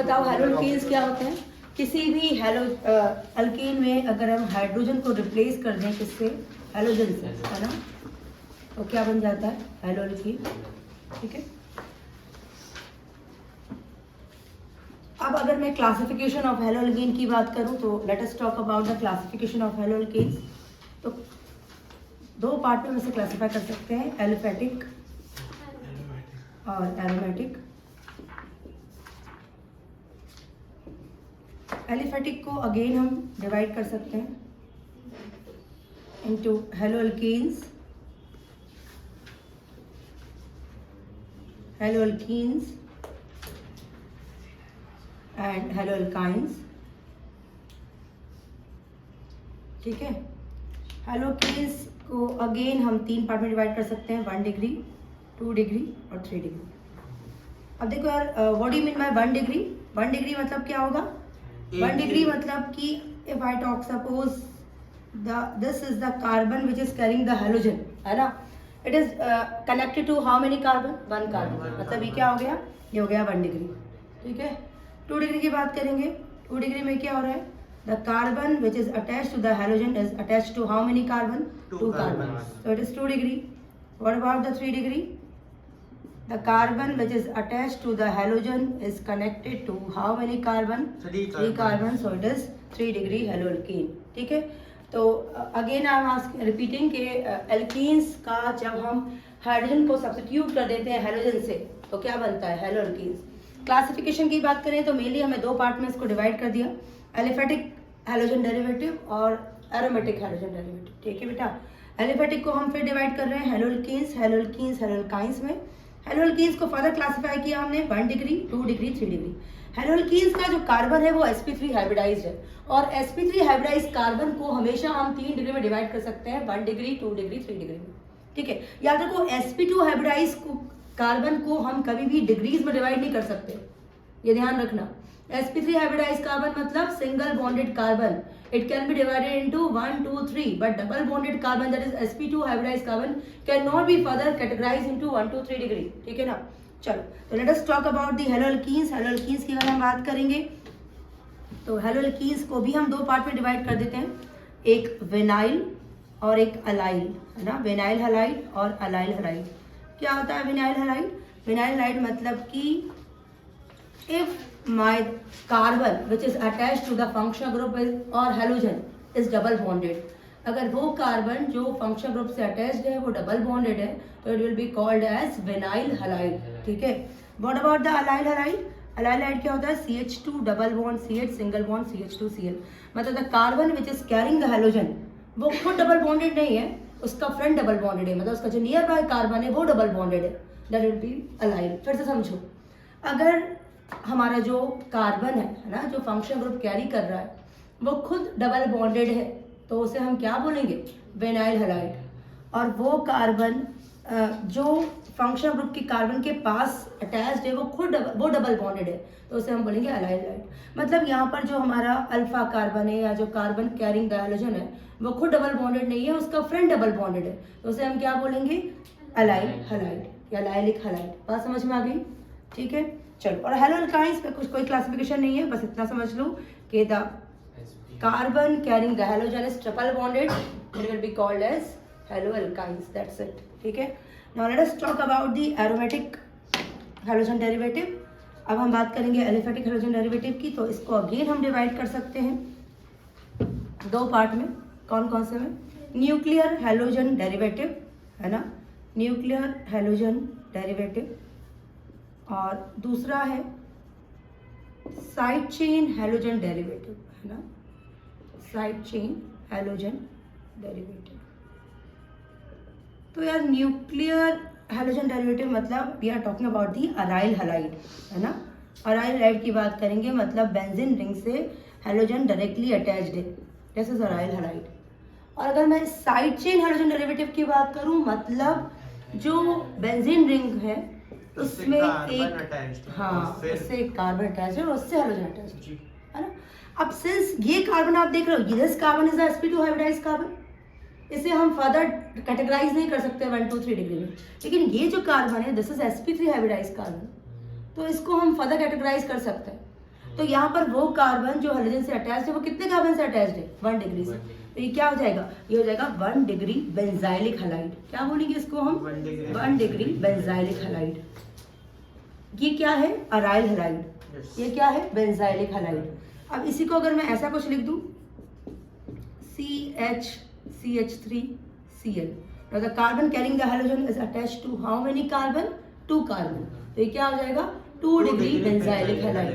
बताओ हैलोल्कीन्स क्या होते हैं? किसी भी अल्कीन में अगर हम हाइड्रोजन को रिप्लेस कर दें किससे, हैलोजन से, है ना, तो क्या बन जाता है, हैलोल्कीन। ठीक है। अब अगर मैं क्लासिफिकेशन ऑफ हैलोल्कीन की बात करूं तो let us talk about the classification of haloalkanes. तो दो पार्ट में इसे क्लासिफाई कर सकते हैं, एलिफेटिक और एरोमेटिक। एलिफेटिक को अगेन हम डिवाइड कर सकते हैं इनटू हैलोल्कीन्स, हैलोल्कीन्स एंड हैलोल्काइंस। ठीक है। हैलोल्कीन्स को अगेन हम तीन पार्ट में डिवाइड कर सकते हैं, 1 डिग्री, 2 डिग्री और 3 डिग्री। अब देखो यार, what do you mean by 1 degree? 1 degree मतलब क्या होगा? 1 डिग्री मतलब कि if I talk suppose this is the carbon which is carrying the halogen, है ना, it is connected to how many carbon? 1 carbon. मतलब ये क्या हो गया? ये हो गया 1 डिग्री। ठीक है। 2 डिग्री की बात करेंगे। 2 डिग्री में क्या हो रहा है? The carbon which is attached to the halogen is attached to how many carbon? 2 carbon, so it is 2 degree. What about the 3 degree? The carbon which is attached to the halogen is connected to how many carbon? 3 carbon, so it is 3 degree haloalkene. ठीक है। तो again I am repeating के alkenes का जब हम hydrogen को substitute कर देते हैं हैलोजन से तो क्या बनता है? हैलोअल्कीन्स। क्लासिफिकेशन की बात करें तो मेनली हमें दो पार्ट में इसको डिवाइड कर दिया, एलिफेटिक हैलोजन डेरिवेटिव और एरोमेटिक हैलोजन डेरिवेटिव। ठीक है बेटा। एलिफेटिक को हम फिर डिवाइड कर रहे हैं हैलोल्कीन्स, हैलोल्कीन्स, हैलोल्काइंस में। हैलोल्कीन्स को फर्दर क्लासिफाई किया हमने 1 डिग्री, 2 डिग्री, 3 डिग्री। हैलोल्कीन्स का जो कार्बन है वो sp3 हाइब्रिडाइज्ड है और sp3 हाइब्रिडाइज्ड कार्बन को हमेशा हम 3 डिग्री में डिवाइड कर सकते हैं, 1 डिग्री, 2 डिग्री, 3 डिग्री में। ठीक है। याद रखो sp2 हाइब्रिडाइज्ड कार्बन को हम कभी भी डिग्रीज में डिवाइड नहीं कर सकते, ये ध्यान रखना। sp3 hybridized carbon मतलब single bonded carbon. It can be divided into 1, 2, 3, but double bonded carbon that is sp2 hybridized carbon cannot be further categorized into 1, 2, 3 degree. ठीक है ना। चलो तो let us talk about the हैलोअल्कीन्स। हैलोअल्कीन्स की अगर हम बात करेंगे तो हैलोअल्कीन्स को भी हम दो पार्ट में डिवाइड कर देते हैं, एक विनाइल और एक अलाइल, है ना। विनाइल हैलाइड और अलाइल हैलाइड। क्या होता है विनाइल हैलाइड? विनाइल हैलाइड मतलब कि if my carbon which is attached to the functional group is or halogen is double bonded, अगर वो कार्बन जो फंक्शनल ग्रुप से अटैच्ड है वो डबल बॉन्डेड है तो it will be called as vinyl halide. ठीक है। What about the allyl halide? Allyl halide क्या होता है? CH2 double bond CH single bond CH2Cl। मतलब the carbon which is carrying the halogen वो खुद डबल बॉन्डेड नहीं है, उसका फ्रेंड डबल बॉन्डेड है, मतलब उसका जो नियर बाय कार्बन है वो डबल बॉन्डेड है, दैट विल बी अलाइल। फिर से समझो, अगर हमारा जो कार्बन है ना, जो फंक्शन ग्रुप कैरी कर रहा है वो खुद डबल बॉन्डेड है तो उसे हम क्या बोलेंगे? Vinyl halide. और वो कार्बन जो फंक्शन ग्रुप के कार्बन के पास अटैच्ड है वो डबल बॉन्डेड है तो उसे हम बोलेंगे अलाइल हैलाइड। मतलब यहाँ पर जो हमारा अल्फा कार्बन है या जो कार्बन कैरिंग द हैलोजन है वो खुद डबल बॉन्डेड नहीं है, उसका फ्रेंड डबल बॉन्डेड है तो उसे हम क्या बोलेंगे? अलाइल हैलाइड या लाइलिक हैलाइड। बात समझ में आ गई? ठीक है। चलो, और हैलोअल्काइंस पे कुछ कोई क्लासिफिकेशन नहीं है, बस इतना समझ लो कि the carbon carrying the halogen is triple bonded, it will be called as haloalkynes, that's it. ठीक है। Now let us talk about the aromatic halogen derivative. अब हम बात करेंगे एलिफेटिक हैलोजन डेरिवेटिव की। तो इसको अगेन हम डिवाइड कर सकते हैं दो पार्ट में। कौन कौन से में? न्यूक्लियर हैलोजन डेरिवेटिव, है ना, न्यूक्लियर हैलोजन डेरिवेटिव, और दूसरा है साइड चेन हैलोजन डेरिवेटिव, है ना, साइड चेन हैलोजन डेरिवेटिव। तो यार न्यूक्लियर हैलोजन डेरिवेटिव मतलब we are talking about the aryl halide, है ना। अराइल हैलाइड की बात करेंगे मतलब बेंजीन रिंग से हैलोजन डायरेक्टली अटैच्ड है, दिस इज अराइल हैलाइड। और अगर मैं साइड चेन हैलोजन डेरिवेटिव की बात करूं मतलब जो बेंजीन रिंग है उसमें एक, हाँ, उससे कार्बन अटैच है और उससे हैलोजन अटैच है ना। अब सिंस ये कार्बन आप देख रहे हो, this carbon is sp2 hybridised carbon, इसे हम फर्दर कैटेगराइज नहीं कर सकते 1, 2, 3 डिग्री में। लेकिन ये जो कार्बन है this is sp3 hybridised carbon, तो इसको हम फर्दर कैटेगराइज कर सकते हैं। तो यहाँ पर वो कार्बन जो हाइड्रोजन से अटैच्ड है वो कितने कार्बन से अटैच्ड है? 1 डिग्री से। तो ये क्या हो जाएगा? ये हो जाएगा 1 डिग्री बेंजाइलिक हैलाइड। क्या बोलेंगे इसको हम? 1 डिग्री बेंजाइलिक हैलाइड। ये क्या है? Aryl halide. ये क्या है? Benzylic halide. अब इसी को अगर मैं ऐसा कुछ लिख दूं CH3Cl। Now the carbon carrying the halogen is attached to how many carbon? 2 carbon। तो ये क्या हो जाएगा? 2 डिग्री बेंजाइलिक हैलाइड।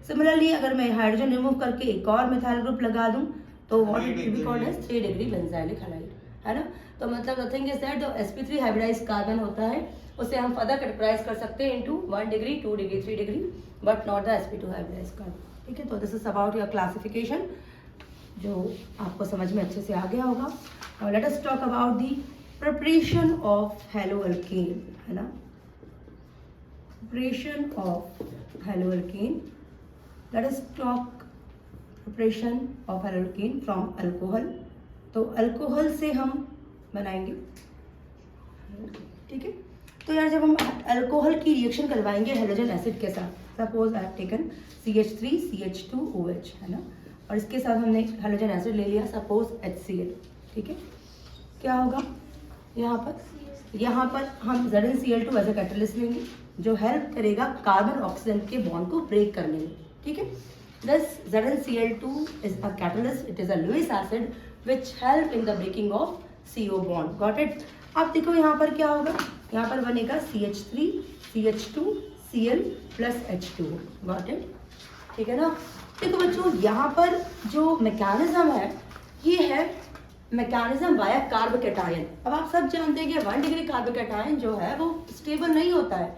सिमिलरली अगर मैं हाइड्रोजन रिमूव करके एक और मिथाइल ग्रुप लगा दूं तो what it will be called as 3 degree benzylic halide, है ना। तो मतलब द थिंग इज दैट जो sp3 हाइब्रिडाइज्ड कार्बन होता है उसे हम फर्दर कैटेगराइज कर सकते हैं into 1 degree, 2 degree, 3 degree, but not the sp2 hybridised carbon. ठीक है, तो this is about your classification जो आपको समझ में अच्छे से आ गया होगा। Now let us talk about the preparation of haloalkane, है ना। Preparation of haloalkane, let us talk preparation of haloalkane from alcohol. तो अल्कोहल से हम बनाएंगे, ठीक है। तो यार जब हम अल्कोहल की रिएक्शन करवाएंगे हाइड्रोजन एसिड के साथ, suppose I have taken CH3CH2OH, है ना, और इसके साथ हमने हाइड्रोजन एसिड ले लिया सपोज HCl, ठीक है। क्या होगा यहाँ पर हम ZnCl2 एज ए कैटलिस्ट लेंगे जो हेल्प करेगा कार्बन ऑक्सीजन के बॉन्ड को ब्रेक करने में, ठीक है। Thus ZnCl2 is a catalyst, it is a Lewis acid which help in the breaking of CO bond, got it। अब देखो यहाँ पर क्या होगा, यहाँ पर बनेगा CH3 CH2 Cl plus H2, got it, ठीक है ना। देखो बच्चों यहाँ पर जो मैकेनिज्म है ये है मैकेनिज्म वाया कार्ब कैटायन। अब आप सब जानते हैं कि 1 डिग्री कार्ब कैटायन जो है वो स्टेबल नहीं होता है,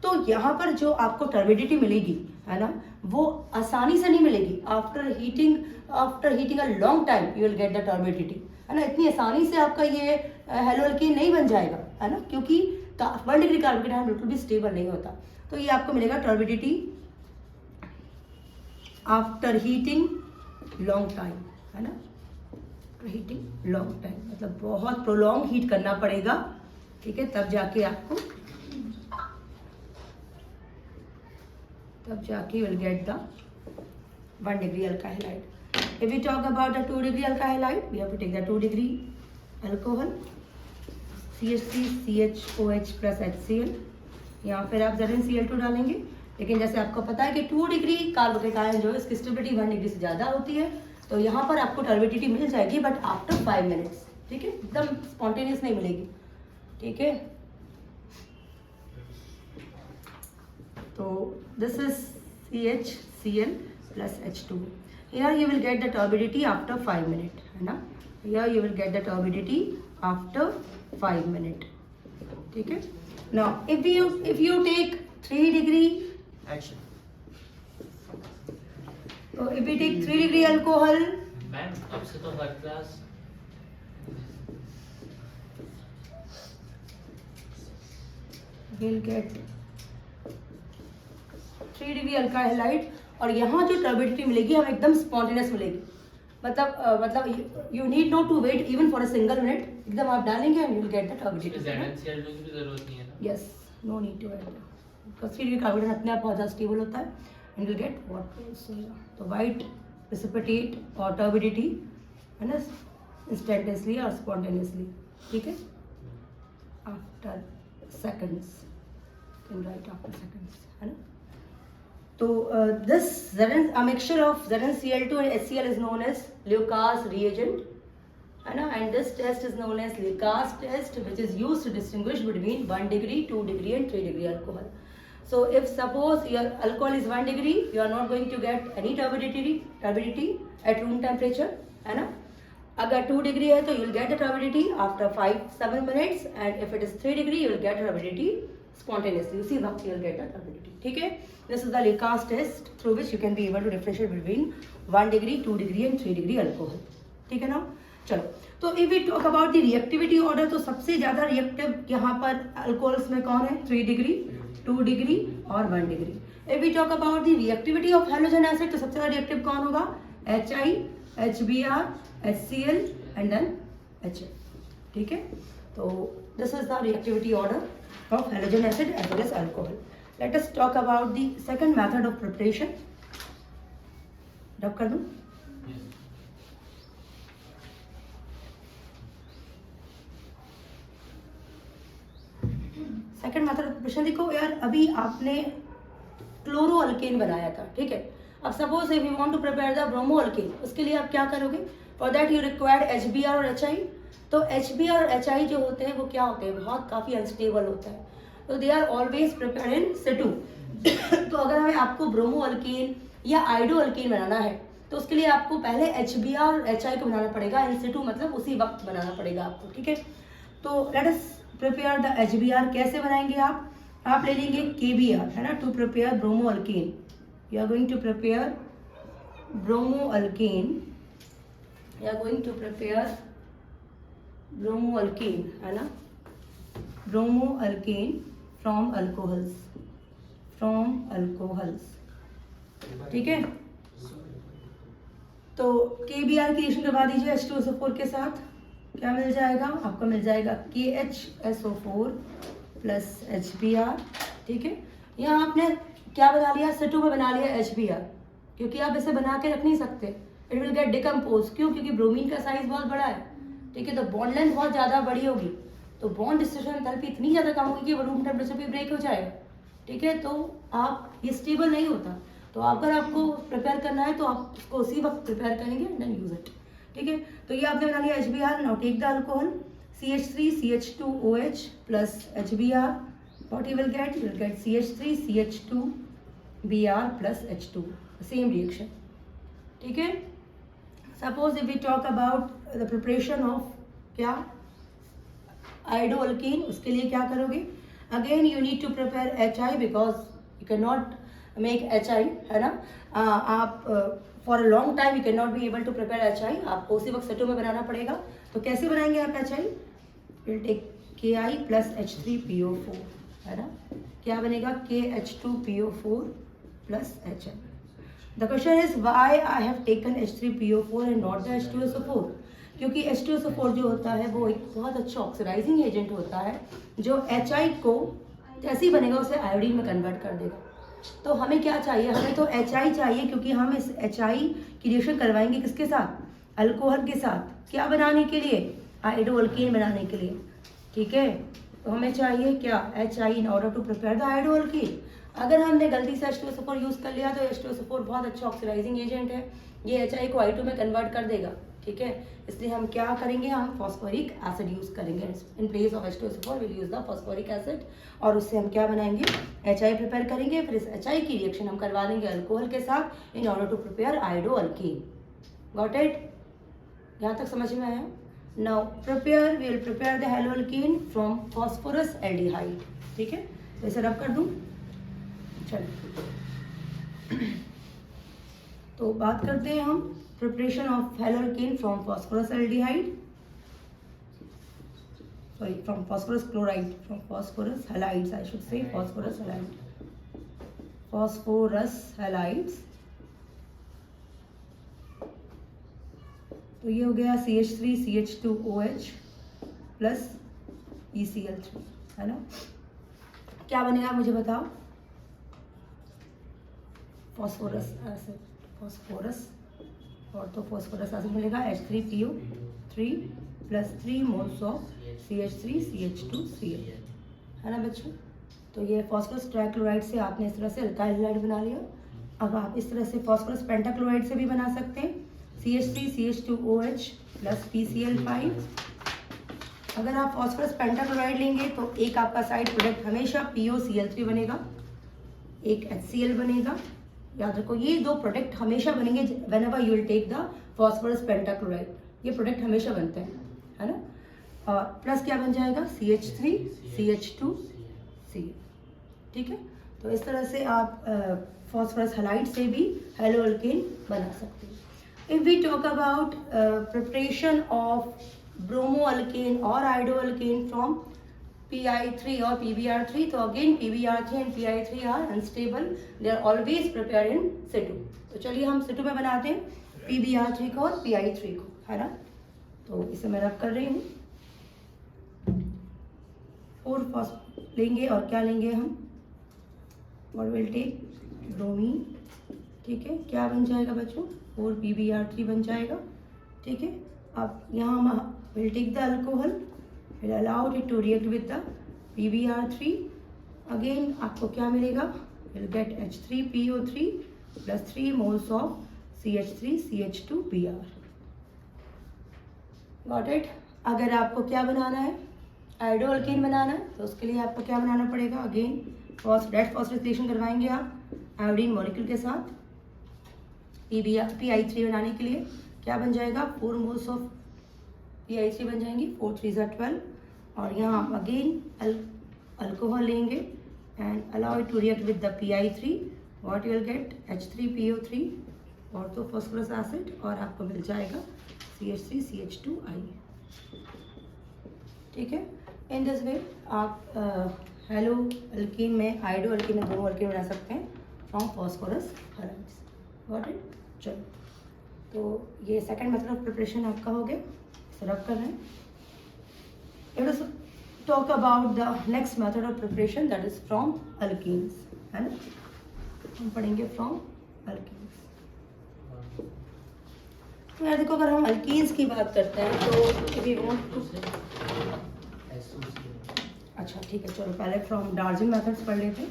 तो यहाँ पर जो आपको टर्बिडिटी मिलेगी, है ना, वो आसानी से नहीं मिलेगी। After heating a long time you will get the turbidity, है ना। इतनी आसानी से आपका ये हैलोअल्केन नहीं बन जाएगा, है ना, क्योंकि 1 डिग्री कार्ब कैटायन बिल्कुल भी स्टेबल नहीं होता। तो ये आपको मिलेगा turbidity after heating long time, है ना, हीटिंग लॉन्ग टाइम मतलब बहुत प्रोलॉन्ग हीट करना पड़ेगा, ठीक है, तब जाके you will get the 1 degree alkyl halide. If we talk about the 2 degree alkyl halide, we have to take the 2 degree alcohol CH3CHOH plus HCl। यहाँ फिर आप ZnCl2 डालेंगे, लेकिन जैसे आपको पता है कि 2 डिग्री कार्बोकेटायन जो है इसकी स्टेबिलिटी 1 डिग्री से ज़्यादा होती है, तो यहाँ पर आपको टर्बिडिटी मिल जाएगी बट आफ्टर 5 मिनट्स, ठीक है, एकदम स्पॉन्टेनियस नहीं मिलेगी, ठीक है। तो this is CHCl plus H2। Here you will get the turbidity after 5 minutes, है ना। Here you will get the turbidity after 5 minutes, ठीक है। Now if you take 3 degree action, so if we take 3 degree alcohol, ma'am अब से तो हर class we'll get 3 degree alkyl halide, और यहाँ जो टर्बिडिटी मिलेगी हमें एकदम स्पॉन्टेनियस मिलेगी, मतलब you need not to wait even for a single minute, एकदम आप डालेंगे and you will get the turbidity. ZnCl2 की भी जरूरत नहीं है ना। Yes, no need to add, because 3 degree carbonate अपने आप बहुत ज़्यादा स्टेबल होता है एंड विल गेट वाटर। तो वाइट प्रेसिपिटेट और टर्बिडिटी, है ना, इंस्टेंटेनियसली और स्पॉन्टेनियसली, ठीक है, after seconds, can right after seconds, है ना। तो this a mixture of ZnCl2 and HCl is known as Leucas reagent, है ना, and this test is known as Leucas test, which is used to distinguish between 1 degree, 2 degree and 3 degree alcohol. So if suppose your alcohol is 1 degree, you are not going to get any turbidity at room temperature, है ना। अगर 2 degree है तो you will get the turbidity after 5-7 minutes, and if it is 3 degree you will get turbidity spontaneously, उसी वक्त you will get the turbidity, ठीक है। This is the Leucas test through which you can be able to differentiate between 1 degree, 2 degree and 3 degree alcohol, ठीक है ना। चलो, तो if we talk about the reactivity order, तो सबसे ज़्यादा रिएक्टिव यहाँ पर अल्कोहल्स में कौन है? 3 डिग्री, 2 डिग्री और 1 degree. If we talk about the reactivity of halogen acid, तो सबसे ज़्यादा रिएक्टिव कौन होगा? HI, HBr, HCl and then HF, ठीक है। तो this is the reactivity order of halogen acid as well as alcohol. Let us talk about the second method of preparation. रब कर दूं? सेकंड मेथड ऑफ प्रिपरेशन देखो यार, अभी आपने क्लोरो अल्केन बनाया था, ठीक है। अब suppose if you want to prepare the bromo alkane, उसके लिए आप क्या करोगे? For that you required HBr और HI। तो HBr और HI जो होते हैं वो क्या होते हैं, बहुत काफ़ी अनस्टेबल होता है, तो they are always prepare in situ. तो अगर हमें आपको ब्रोमो अल्केन या आइडो अल्केन बनाना है तो उसके लिए आपको पहले HBr और HI को बनाना पड़ेगा इन सिटू, मतलब उसी वक्त बनाना पड़ेगा आपको, ठीक है। तो let us prepare the HBr। कैसे बनाएंगे आप ले लेंगे KBr, है ना, to prepare bromo alkane. You are going to prepare bromo alkane, you are going to prepare bromo alkane, है ना, ब्रोमो अल्केन फ्रॉम अल्कोहल्स, ठीक है। तो KBr की रिएक्शन करवा दीजिए H2SO4 के साथ, क्या मिल जाएगा आपको? मिल जाएगा KHSO4 प्लस HBr, ठीक है। यहाँ आपने क्या बना लिया, सिटू में बना लिया HBr, क्योंकि आप इसे बना के रख नहीं सकते, इट विल गेट डिकम्पोज। क्यों? क्योंकि ब्रोमीन का साइज बहुत बड़ा है, ठीक है, तो बॉन्ड लेंथ बहुत ज़्यादा बड़ी होगी, तो बॉन्ड डिस्ट्रीब्यूशन एंथैल्पी इतनी ज़्यादा कम होगी कि वो रूम टेम्परेचर पे ब्रेक हो जाएगा, ठीक है। तो आप ये स्टेबल नहीं होता, तो अगर आपको प्रिपेयर करना है तो आप उसको उसी वक्त प्रिपेयर करेंगे एंड देन यूज इट, ठीक है। तो ये आपने बना लिया HBr। Now take the alcohol CH3CH2OH plus HBr, what you will get CH3CH2Br plus H2, same reaction, ठीक है। Suppose if we talk about the preparation of क्या, आइडो अल्कीन, उसके लिए क्या करोगे? Again you need to prepare HI because you can not make HI, है ना। आप for a long time you can not be able to prepare HI, आपको उसी वक्त सेटो में बनाना पड़ेगा। तो कैसे बनाएंगे आप HI? Will take KI plus H3PO4, है ना, क्या बनेगा? KH2PO4 plus HI। The question is why I have taken H3PO4 and not the H2SO4, क्योंकि H2SO4 जो होता है वो एक बहुत अच्छा ऑक्सीडाइजिंग एजेंट होता है, जो HI को जैसे ही बनेगा उसे आयोडीन में कन्वर्ट कर देगा। तो हमें क्या चाहिए? हमें तो HI चाहिए, क्योंकि हम इस HI की रिएक्शन करवाएंगे किसके साथ? अल्कोहल के साथ। क्या बनाने के लिए? आइडो अल्कीन बनाने के लिए, ठीक है। तो हमें चाहिए क्या? HI in order to prepare the iodo alkene. अगर हमने गलती से H2SO4 यूज़ कर लिया तो H2SO4 बहुत अच्छा ऑक्सीडाइजिंग एजेंट है, ये HI को I2 में कन्वर्ट कर देगा, ठीक है। इसलिए हम क्या करेंगे? हम फॉस्फोरिक एसिड यूज़ करेंगे in place of H2SO4 will use the phosphoric acid, और उससे हम क्या बनाएंगे? HI प्रिपेयर करेंगे, फिर इस HI की रिएक्शन हम करवा लेंगे अल्कोहल के साथ in order to prepare iodo alkene. Got it? यहाँ तक समझ में आया? Now prepare, we will prepare the halo alkene from phosphorus aldehyde, ठीक है। तो इसे रब कर दूँ, चलिए। तो बात करते हैं हम preparation of hello alkene from phosphorus aldehyde, sorry from phosphorus chloride, from phosphorus halides I should say, phosphorus halides. तो ये हो गया CH3CH2OH प्लस ECl3, है ना। क्या बनेगा मुझे बताओ? फॉस्फोरस एसिड, फॉस्फोरस, और तो फॉस्फोरस एसिड मिलेगा H3PO3 plus 3 moles of CH3CH2Cl, है ना बच्चों। तो ये फॉस्फोरस ट्राइक्लोराइड से आपने इस तरह से अल्काइल हैलाइड बना लिया। अब आप इस तरह से फॉस्फोरस पेंटाक्लोराइड से भी बना सकते हैं, CH3CH2OH प्लस PCl5। अगर आप फॉस्फोरस पेंटाक्लोराइड लेंगे तो एक आपका साइड प्रोडक्ट हमेशा POCl3 बनेगा, एक HCl बनेगा। याद रखो ये दो प्रोडक्ट हमेशा बनेंगे whenever you will take the phosphorus pentachloride, ये प्रोडक्ट हमेशा बनते हैं, है ना। और प्लस क्या बन जाएगा? CH3CH2Cl, ठीक है। तो इस तरह से आप फॉस्फोरस हैलाइड से भी हेलो अल्कीन बना सकते हैं। If we talk about preparation of bromo alkene और आइडो अल्कीन फ्रॉम PI3 और PBr3, तो अगेन PBr3 and PI3 are unstable, they are always prepare in situ. तो चलिए हम सिटू में बनाते हैं PBr3 को और PI3 को, है ना। तो इसे मैं रब कर रही हूँ। 4 फॉस्फेट लेंगे और क्या लेंगे हम? What will take? ब्रोमीन ठीक है, क्या बन जाएगा बच्चों, 4PbR3 बन जाएगा। ठीक है, अब यहाँ हम will take the alcohol, will allow it to react with the PbR3। Again आपको क्या मिलेगा, will get H3PO3 plus 3 moles of CH3CH2Br। Got it. अगर आपको क्या बनाना है, आयोडोअल्केन बनाना है, तो उसके लिए आपको क्या बनाना पड़ेगा, अगेन डेट फॉस्फोराइलेशन करवाएंगे आप आयोडीन मॉलिक्यूल के साथ। PI3 बनाने के लिए क्या बन जाएगा, 4 moles ऑफ PI3 बन जाएंगी, 4 3 12। और यहाँ आप अगेन अल्कोहल लेंगे and allow it to react with the PI3, what you will get H3PO3 orthophosphorous acid, और आपको मिल जाएगा CH3CH2I। ठीक है, इन दिस वे आप हेलो अल्कीन में, आइडो अल्कीन में दोनों अल्कीन बना सकते हैं from phosphorus halides. Got it. चलो, तो ये सेकंड मेथड ऑफ प्रिपरेशन आपका हो गया, इसे रब कर रहे हैं। Late us talk about the next method of preparation, that is from alkenes, है ना। हम पढ़ेंगे फ्रॉम अल्कीन्स। तो यार देखो, अगर हम अल्कीन्स की बात करते हैं तो वी वांट टू, अच्छा ठीक है, चलो पहले फ्रॉम डार्जन मेथड्स पढ़ लेते हैं।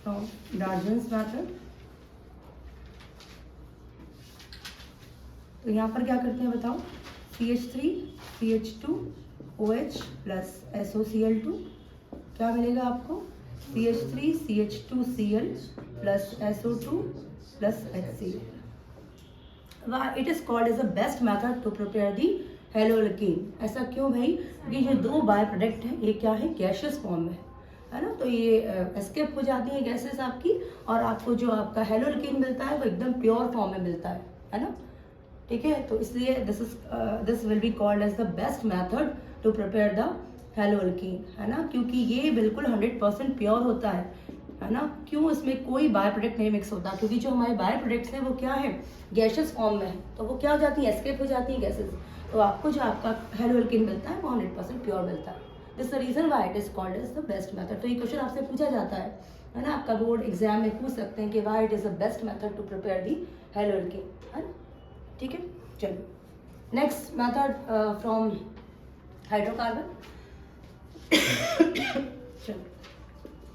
फ्रॉम डार्जन्स मेथड, तो यहाँ पर क्या करते हैं बताओ, CH3CH2OH प्लस SOCl2, क्या मिलेगा आपको, CH3CH2Cl plus SO2 plus HCl। It is called as a best method to prepare the haloalkane. ऐसा क्यों भाई, क्योंकि ये दो बाय प्रोडक्ट हैं, ये क्या है, गैशियस फॉर्म में है ना, तो ये एस्केप हो जाती है गैसेस आपकी, और आपको जो आपका हेलोअल्कीन मिलता है वो एकदम प्योर फॉर्म में मिलता है ना। ठीक है, तो इसलिए this will be called as the best method to prepare the haloalkane, है ना, क्योंकि ये बिल्कुल 100% प्योर होता है ना। क्यों, इसमें कोई बाय प्रोडक्ट नहीं मिक्स होता, क्योंकि जो हमारे बाय प्रोडक्ट्स हैं वो क्या है, गैशियस फॉर्म में है, तो वो क्या हो जाती है, एस्केप हो जाती है गैसेस, तो आपको जो आपका हेलोअल्कीन मिलता है वो 100% प्योर मिलता है। This the reason why it is called as the best method. तो ये क्वेश्चन आपसे पूछा जाता है ना, आपका बोर्ड एग्जाम में पूछ सकते हैं कि why it is the best method to prepare the haloalkane, है ना। ठीक है, चलो नेक्स्ट मेथड फ्रॉम हाइड्रोकार्बन। चलो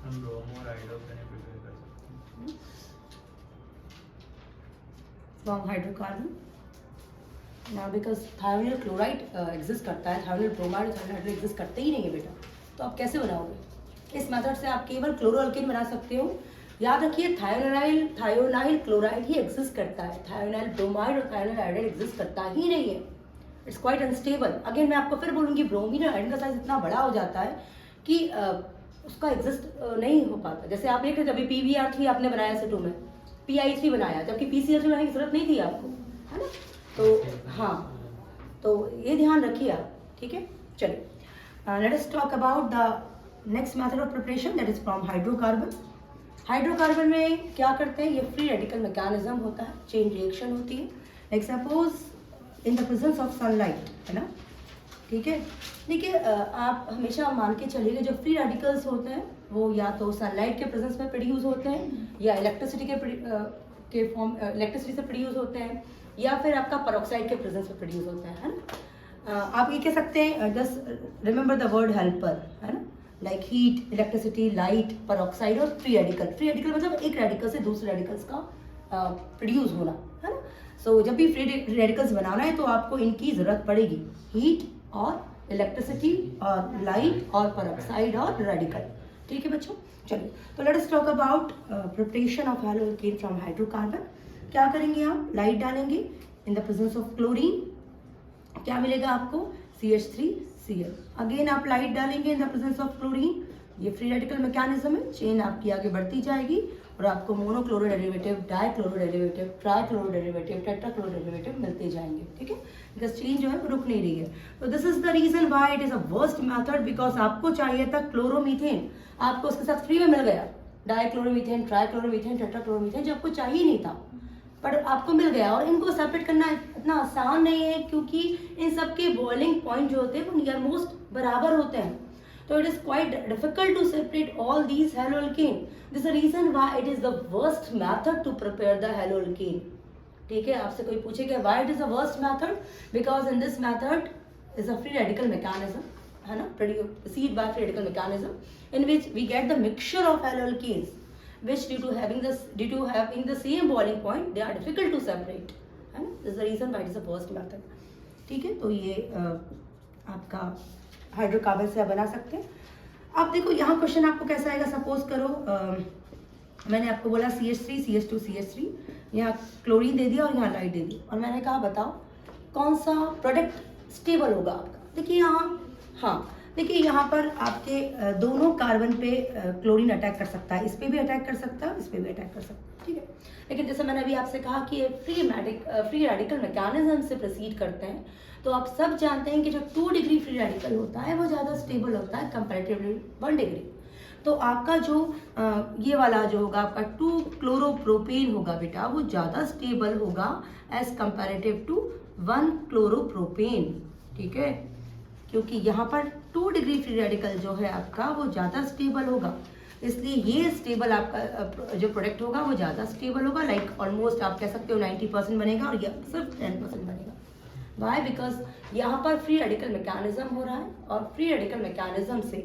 हम ब्रोमो और आयोडो का नहीं प्रिपेयर कर सकते फ्रॉम हाइड्रोकार्बन ना, बिकॉज थायोनिल क्लोराइड एग्जिस्ट करता है, थायोनिल ब्रोमाइड और थायोनिल एग्जिस्ट करते ही नहीं है बेटा, तो आप कैसे बनाओगे। इस मेथड से आप केवल क्लोरोअल्कीन बना सकते हो। याद रखिए, थायोनाइल क्लोराइड ही एग्जिस्ट करता है, थायोनाइल ब्रोमाइड और थायोनाइल आयोडाइड एग्जिस्ट करता ही नहीं है, इट्स क्वाइट अनस्टेबल। अगेन मैं आपको फिर बोलूँगी, ब्रोमीन और आयोडीन का साइज इतना बड़ा हो जाता है कि उसका एग्जिस्ट नहीं हो पाता। जैसे आप देख रहे थे अभी PbR3 आपने बनाया C2 में, PI3 बनाया, जबकि PCl3 बनाने की जरूरत नहीं थी आपको, है ना। तो हाँ, तो ये ध्यान रखिए आप, ठीक है। चलिए late us talk about the next method of preparation, that is from hydrocarbon. Hydrocarbon में क्या करते हैं, ये फ्री रेडिकल मैकेनिज्म होता है, चेन रिएक्शन होती है, like suppose in the presence of sunlight, है ना। ठीक है, देखिए आप हमेशा मान के चलिए, जो फ्री रेडिकल्स होते हैं वो या तो सनलाइट के प्रेजेंस में प्रोड्यूस होते हैं, या इलेक्ट्रिसिटी के फॉर्म इलेक्ट्रिसिटी से प्रोड्यूस होते हैं, या फिर आपका पेरोक्साइड के प्रेजेंस में प्रोड्यूस होता है ना। आप ये कह सकते हैं, just remember the word helper, है ना, like heat, electricity, light, peroxide और फ्री रेडिकल। फ्री रेडिकल मतलब एक रेडिकल से दूसरे रेडिकल्स का प्रोड्यूस होना, है ना। सो जब भी फ्री रेडिकल्स बनाना है तो आपको इनकी ज़रूरत पड़ेगी, हीट और इलेक्ट्रिसिटी और लाइट और पेरोक्साइड और रेडिकल। ठीक है बच्चों, चलिए तो let us talk about preparation of haloalkane from hydrocarbon. क्या करेंगे आप, लाइट डालेंगे in the presence of chlorine, क्या मिलेगा आपको, CH3Cl। अगेन आप लाइट डालेंगे in the presence of chlorine, ये फ्री रेडिकल मैकेनिज्म है, चेन आपकी आगे बढ़ती जाएगी और आपको monochloro derivative, dichloro derivative, trichloro derivative, tetrachloro derivative मिलते जाएंगे। ठीक है, बिकॉज चेन जो है वो रुक नहीं रही है। तो this is the reason why it is a worst method, because आपको चाहिए था क्लोरोमीथेन, आपको उसके साथ फ्री में मिल गया, डाइक्लोरोमीथेन, ट्राइक्लोरोमीथेन, टेट्राक्लोरोमीथेन, जो आपको चाहिए नहीं था पर आपको मिल गया। और इनको सेपरेट करना इतना आसान नहीं है, क्योंकि इन सब के बॉइलिंग पॉइंट जो होते हैं वो नियर मोस्ट बराबर होते हैं, तो it is quite difficult to separate all these haloalkane. This is the reason why it is the worst method to prepare the haloalkane. ठीक है, आपसे कोई पूछेगा why it is the worst method, because in this method is a free radical mechanism, है ना, proceed by free radical mechanism in which we get the mixture of alkenes which due to having the same boiling point they are difficult to separate, है ना. this is the reason why it is the worst method. ठीक है, तो ये आपका hydrocarbon से आप बना सकते हैं. अब देखो यहाँ क्वेश्चन आपको कैसा आएगा. सपोज करो मैंने आपको बोला CH3 CH2 CH3, यहाँ क्लोरीन दे दिया और यहाँ लाइट दे दी, और मैंने कहा बताओ कौन सा प्रोडक्ट स्टेबल होगा आपका. देखिए यहाँ, हाँ देखिए यहाँ पर आपके दोनों कार्बन पे क्लोरीन अटैक कर सकता है, इस पे भी अटैक कर सकता है, इस पे भी अटैक कर सकता है. ठीक है, लेकिन जैसे मैंने अभी आपसे कहा कि फ्री रेडिकल मैकेनिज्म से प्रोसीड करते हैं, तो आप सब जानते हैं कि जो 2 डिग्री फ्री रेडिकल होता है वो ज़्यादा स्टेबल होता है कंपैरेटिवली 1 डिग्री. तो आपका जो ये वाला जो होगा आपका 2 क्लोरोप्रोपेन होगा बेटा, वो ज़्यादा स्टेबल होगा एज कंपैरेटिव टू 1 क्लोरोप्रोपेन. ठीक है, क्योंकि यहाँ पर 2 डिग्री फ्री रेडिकल जो है आपका वो ज़्यादा स्टेबल होगा, इसलिए ये स्टेबल आपका जो प्रोडक्ट होगा वो ज़्यादा स्टेबल होगा. लाइक ऑलमोस्ट आप कह सकते हो 90% बनेगा और ये सिर्फ 10% बनेगा. वाई? बिकॉज यहाँ पर फ्री रेडिकल मैकेनिज्म हो रहा है, और फ्री रेडिकल मैकेनिज्म से,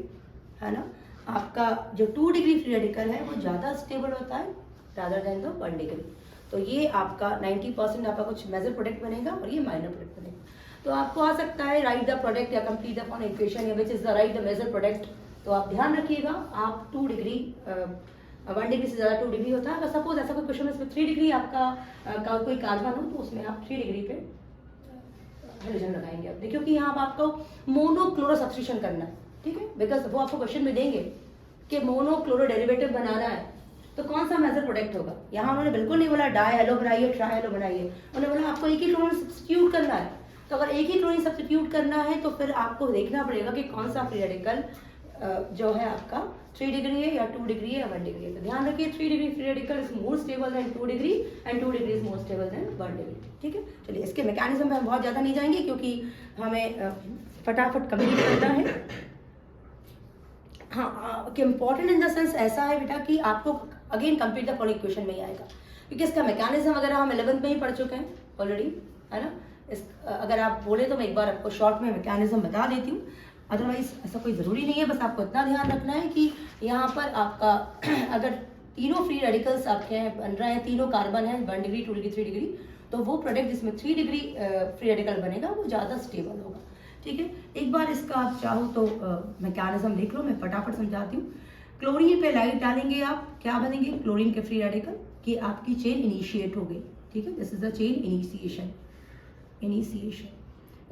है ना, आपका जो 2 डिग्री फ्री रेडिकल है वो ज़्यादा स्टेबल होता है रादर देन द 1 डिग्री. तो ये आपका 90% आपका कुछ मेजर प्रोडक्ट बनेगा और ये माइनर प्रोडक्ट बनेगा. तो आपको आ सकता है राइट द प्रोडक्ट या कंप्लीट द फॉलोइंग इक्वेशन या which is the right the major product. तो आप ध्यान रखिएगा, आप 2 डिग्री 1 डिग्री से ज़्यादा 2 डिग्री होता है. अगर सपोज ऐसा कोई क्वेश्चन है इसमें 3 डिग्री आपका कोई कार्बन हो, तो उसमें आप 3 डिग्री पे हाइड्रोजन लगाएंगे. अब देखिए कि यहाँ आपको मोनोक्लोरो सब्स्टिट्यूशन करना है. ठीक है, बिकॉज वो आपको क्वेश्चन में देंगे कि मोनोक्लोरो डेरिवेटिव बनाना है, तो कौन सा मेजर प्रोडक्ट होगा. यहाँ उन्होंने बिल्कुल नहीं बोला डाई हेलो बनाइए, ट्राई हेलो बनाइए, उन्होंने बोला आपको एक ही क्लोरीन सब्स्टिट्यूट करना है. तो अगर एक ही क्लोरीन सब्स्टिट्यूट करना है तो फिर आपको देखना पड़ेगा कि कौन सा फ्री रेडिकल जो है आपका 3 डिग्री है या 2 डिग्री है या 1 डिग्री है. तो ध्यान रखिए 3 degree free radical is more stable then 2 degree and 2 degree is more stable then 1 degree. ठीक है, चलिए इसके मैकेनिज्म पे हम बहुत ज़्यादा नहीं जाएंगे क्योंकि हमें फटाफट कंप्लीट करना है. हाँ, कि इम्पॉर्टेंट इन द सेंस ऐसा है बेटा कि आपको again complete the following question में ही आएगा, क्योंकि इसका मैकेनिज्म वगैरह हम 11th में ही पढ़ चुके हैं ऑलरेडी, है ना. अगर आप बोले तो मैं एक बार आपको शॉर्ट में मैकेनिज्म बता देती हूँ, अदरवाइज ऐसा कोई ज़रूरी नहीं है. बस आपको इतना ध्यान रखना है कि यहाँ पर आपका अगर तीनों फ्री रेडिकल्स आपके हैं बन रहे हैं, तीनों कार्बन है 1 डिग्री 2 डिग्री 3 डिग्री, तो वो प्रोडक्ट जिसमें 3 डिग्री फ्री रेडिकल बनेगा वो ज़्यादा स्टेबल होगा. ठीक है, एक बार इसका आप चाहो तो मैकेनिज्म देख लो, मैं फटाफट समझाती हूँ. क्लोरीन पे लाइट डालेंगे आप, क्या बनेंगे क्लोरीन के फ्री रेडिकल कि आपकी चेन इनिशिएट हो गई. ठीक है, this is the chain initiation.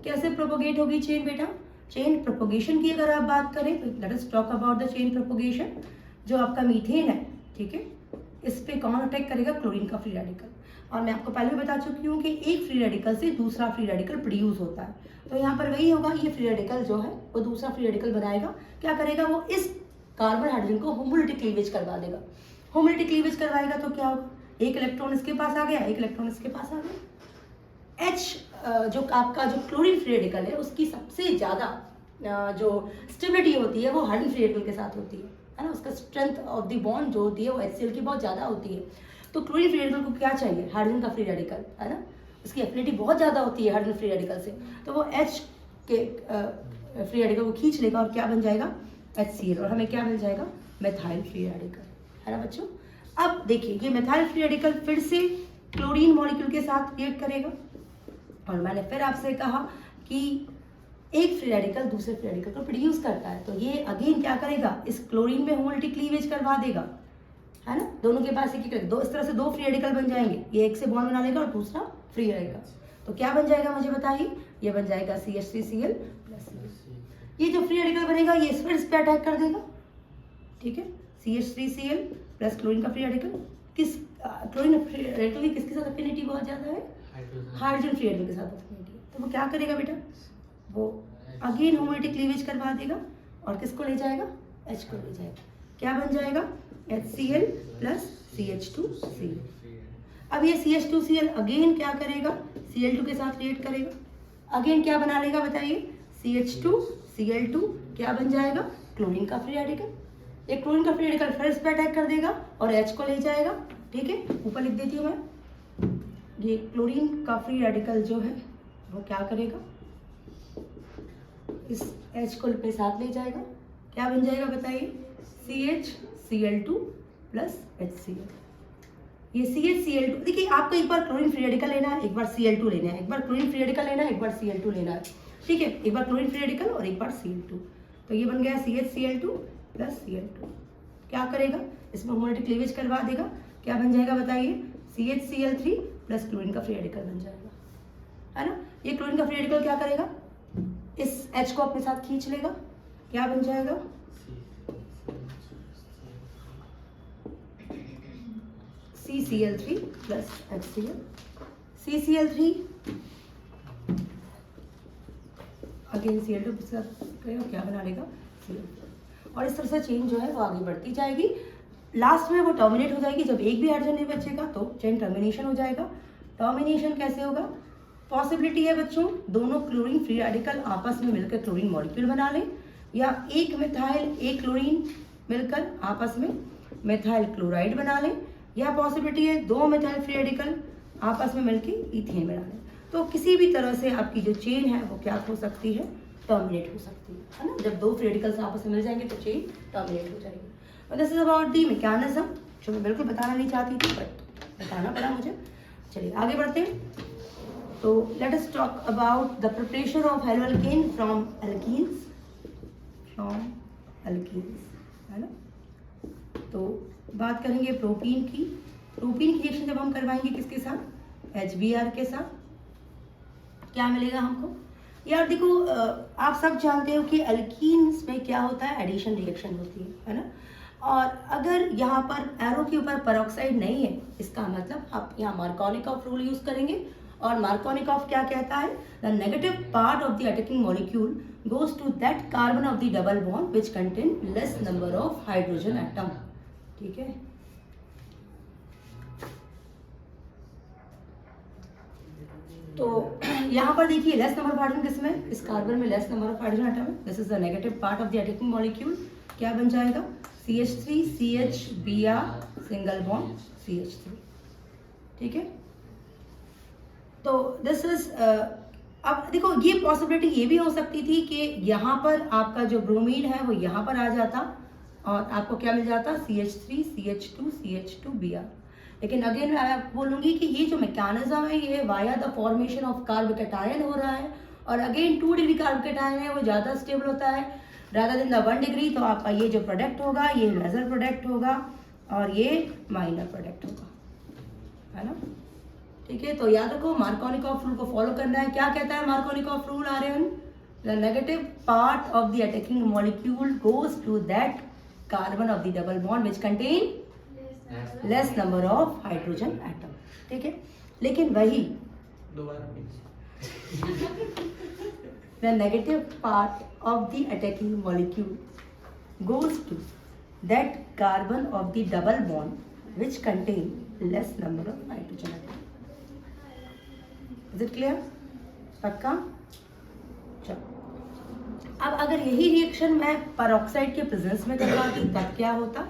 कैसे प्रोपोगेट होगी चेन बेटा. चेन प्रोपोगेशन की अगर आप बात करें तो let us talk about the chain propagation. जो आपका मीथेन है, ठीक है, इस पे कौन अटैक करेगा क्लोरीन का फ्री रेडिकल. और मैं आपको पहले भी बता चुकी हूँ कि एक फ्री रेडिकल से दूसरा फ्री रेडिकल प्रोड्यूस होता है. तो यहाँ पर वही होगा, ये फ्री रेडिकल जो है वो दूसरा फ्री रेडिकल बनाएगा. क्या करेगा वो इस कार्बन हाइड्रोजन को होमोलिटिक क्लीवेज करवा देगा. होमोलिटिक क्लीवेज करवाएगा तो क्या होगा, एक इलेक्ट्रॉन इसके पास आ गया, एक इलेक्ट्रॉन इसके पास आ गया. H जो आपका जो क्लोरीन फ्री रेडिकल है उसकी सबसे ज़्यादा जो स्टेबिलिटी होती है वो हाइड्रोजन फ्री रेडिकल के साथ होती है ना. उसका स्ट्रेंथ ऑफ द बॉन्ड जो होती है वो HCl की बहुत ज़्यादा होती है. तो क्लोरीन फ्री रेडिकल को क्या चाहिए, हाइड्रोजन का फ्री रेडिकल, है ना. उसकी एफिनिटी बहुत ज़्यादा होती है हाइड्रोजन फ्री रेडिकल से, तो वो H के फ्री रेडिकल को खींच लेगा और क्या बन जाएगा HCl, और हमें क्या मिल जाएगा मेथाइल फ्री रेडिकल, है ना बच्चों. अब देखिए ये मेथाइल फ्री रेडिकल फिर से क्लोरीन मॉलिक्यूल के साथ रिएक्ट करेगा, और मैंने फिर आपसे कहा कि एक फ्री रेडिकल दूसरे फ्री रेडिकल को प्रोड्यूस करता है. तो ये अगेन क्या करेगा, इस क्लोरीन में होमोलिटिक क्लीवेज करवा देगा, है ना. दोनों के पास एक दो, इस तरह से 2 फ्री रेडिकल बन जाएंगे. ये एक से बॉन्ड बना लेगा और दूसरा फ्री रहेगा. तो क्या बन जाएगा मुझे बताइए, ये बन जाएगा CH3Cl प्लस Cl. ये जो फ्री रेडिकल बनेगा ये फिर इस पे अटैक कर देगा. ठीक है, CH3Cl प्लस क्लोरीन का फ्री रेडिकल, किस क्लोरीन फ्री रेडिकल की किसके साथ अफिनिटी बहुत ज़्यादा है, हाइड्रोजन फ्री रेडिकल के साथ अफिनिटी है. तो वो क्या करेगा बेटा, वो अगेन होमोलिटिक क्लीवेज करवा देगा और किसको ले जाएगा, H को ले जाएगा. क्या बन जाएगा HCl प्लस CH2Cl. अब ये CH2Cl अगेन क्या करेगा, Cl2 के साथ रिएक्ट करेगा, अगेन क्या बना लेगा बताइए CH2Cl2, क्या बन जाएगा क्लोरीन का फ्री रेडिकल. ये क्लोरीन का फ्री रेडिकल फिर इस पे अटैक कर देगा और H को ले जाएगा, ठीक है। ऊपर लिख देती हूँ मैं, ये क्लोरीन का फ्री रेडिकल जो है वो क्या करेगा, इस H को अपने साथ ले जाएगा, क्या बन जाएगा बताइए, CHCl2 प्लस HCl। ये CHCl2, देखिए आपको एक बार क्लोरीन फ्री रेडिकल लेना है, एक बार Cl2 लेना है, एक बार क्लोरीन फ्री रेडिकल लेना है, एक बार Cl2 लेना है, ठीक है। एक बार क्लोरीन फ्री रेडिकल और एक बार Cl2, तो ये बन गया CHCl2 प्लस Cl2। क्या करेगा, इसमें होमोलैटिक क्लीवेज करवा देगा, क्या बन जाएगा बताइए, CHCl3 प्लस क्लोरीन का फ्री रेडिकल बन जाएगा, है ना। ये क्लोरीन का फ्री रेडिकल क्या करेगा, इस H को अपने साथ खींच लेगा, क्या बन जाएगा, CCl3 plus HCl। CCl3 again Cl2 के साथ करेगा, क्या बना लेगा, Cl4। और इस तरह से चेन जो है वो आगे बढ़ती जाएगी, लास्ट में वो टर्मिनेट हो जाएगी। जब एक भी हाइड्रोजन नहीं बचेगा तो चेन टर्मिनेशन हो जाएगा। टर्मिनेशन कैसे होगा, पॉसिबिलिटी है बच्चों, दोनों क्लोरीन फ्री रेडिकल आपस में मिलकर क्लोरीन मॉलिक्यूल बना लें, या एक मिथाइल एक क्लोरीन मिलकर आपस में मिथाइल क्लोराइड बना लें, या पॉसिबिलिटी है दो मिथाइल फ्री रेडिकल आपस में मिलकर ईथेन बना लें। तो किसी भी तरह से आपकी जो चेन है वो क्या हो सकती है, टर्मिनेट हो सकती है ना। जब दो फ्री रेडिकल्स आपस में मिल जाएंगे तो चेन टर्मिनेट हो जाएगी। और this is about the mechanism, जो मैं बिल्कुल बताना नहीं चाहती थी बट बताना पड़ा मुझे। चलिए आगे बढ़ते हैं। तो let us talk about the preparation of haloalkane from alkenes, है ना। तो बात करेंगे प्रोपीन की। प्रोपीन की रिएक्शन जब हम करवाएंगे किसके साथ, HBr के साथ, क्या मिलेगा हमको। यार देखो आप सब जानते हो कि एल्कीन्स में क्या होता है, एडिशन रिएक्शन होती है ना। और अगर यहाँ पर एरो के ऊपर पेरोक्साइड नहीं है, इसका मतलब आप यहाँ मार्कोनिकॉफ रूल यूज करेंगे। और मार्कोनिकॉफ क्या कहता है, the negative part of the attacking molecule goes to that carbon of the double bond which contain less number of hydrogen atom, ठीक है। तो यहाँ पर देखिए लेस नंबर ऑफ हाइड्रोजन किसमें, इस कार्बन में less number of hydrogen atom है। This is the negative part of the attacking molecule, क्या बन जाएगा, CH3 CHBr single bond CH3, ठीक है। तो दिस इज अब देखो ये पॉसिबिलिटी ये भी हो सकती थी कि यहाँ पर आपका जो ब्रोमीन है वो यहाँ पर आ जाता और आपको क्या मिल जाता, CH3 CH2 CH2Br। लेकिन अगेन मैं आपको बोलूँगी कि ये जो मैकेनिज्म है ये via the formation of carbocation हो रहा है। और अगेन 2 डिग्री कार्बोकेटायन है वो ज़्यादा स्टेबल होता है रादर देन द 1 डिग्री। तो आपका ये जो प्रोडक्ट होगा ये मेजर प्रोडक्ट होगा और ये माइनर प्रोडक्ट होगा, है ना, ठीक है। तो याद रखो मार्कोनिकॉफ रूल को फॉलो करना है। क्या कहता है Markovnikov rule, Aryan, the negative part of the attacking molecule goes to that carbon of the double bond which contain less number of hydrogen atom, ठीक है। लेकिन वही the negative part of the attacking molecule goes to that carbon of the double bond which contain less number of hydrogen atom. Is it clear? पक्का? चलो अब अगर यही reaction मैं पेरोक्साइड के प्रेजेंस में करवाती तब क्या होता,